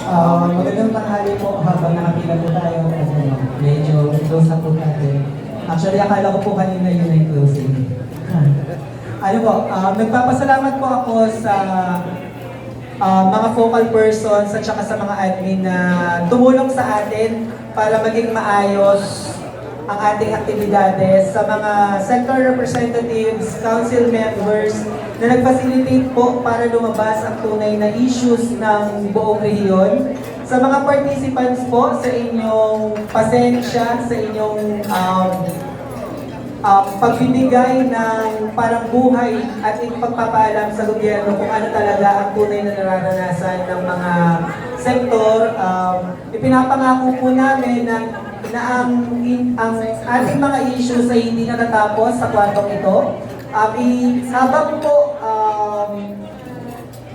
Magandang tanghali po habang nakapila po tayo kasi medyo close na po natin. Actually, akala ko po kanina yun ay closing. Ano po, nagpapasalamat po ako sa mga focal persons at saka sa mga admin na tumulong sa atin para maging maayos ang ating aktibidades, sa mga sector representatives, council members na nag-facilitate po para lumabas ang tunay na issues ng buong rehiyon, sa mga participants po sa inyong pasensya, sa inyong pagbibigay ng parang buhay at ipagpapaalam sa gobyerno kung ano talaga ang tunay na nararanasan ng mga sektor. Ipinapangako po namin na ang ating mga issues ay hindi natatapos sa kwartong ito.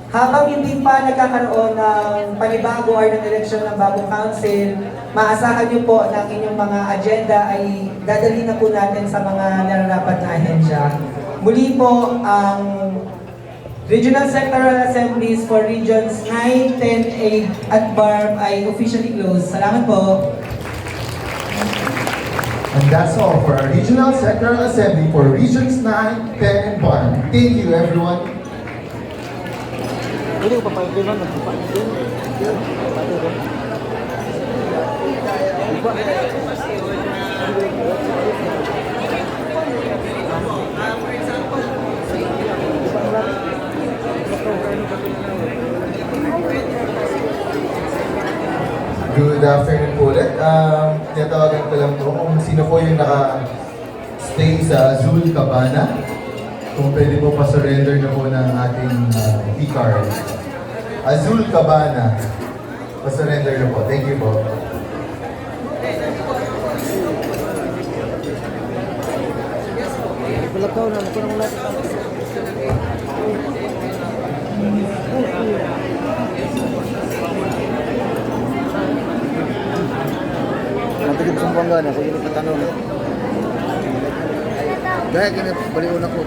Habang hindi pa nagkakaroon ng panibago or ng eleksyon ng bagong council, maasahan niyo po na ang inyong mga agenda ay dadalhin na po natin sa mga nararapat na ahensya. Muli po, ang Regional Sectoral Assemblies for Regions 9, 10, 8 at BARM ay officially closed. Salamat po. And that's all for our Regional Sectoral Assembly for Regions 9, 10, and 1. Thank you, everyone. Pwede ko papalitan ng papalitan. Good afternoon po ulit. Tinatawagan ko lang po kung sino po yung naka-stay sa Azul Cabana. Kung pwede po pa-surrender na po ng ating e-card. Azul Cabana. Pa-surrender na po. Thank you po. Balakaw na, ako na mula. Natigib sa bangga na, kung yun patanong. Gaya kini baliw na ko.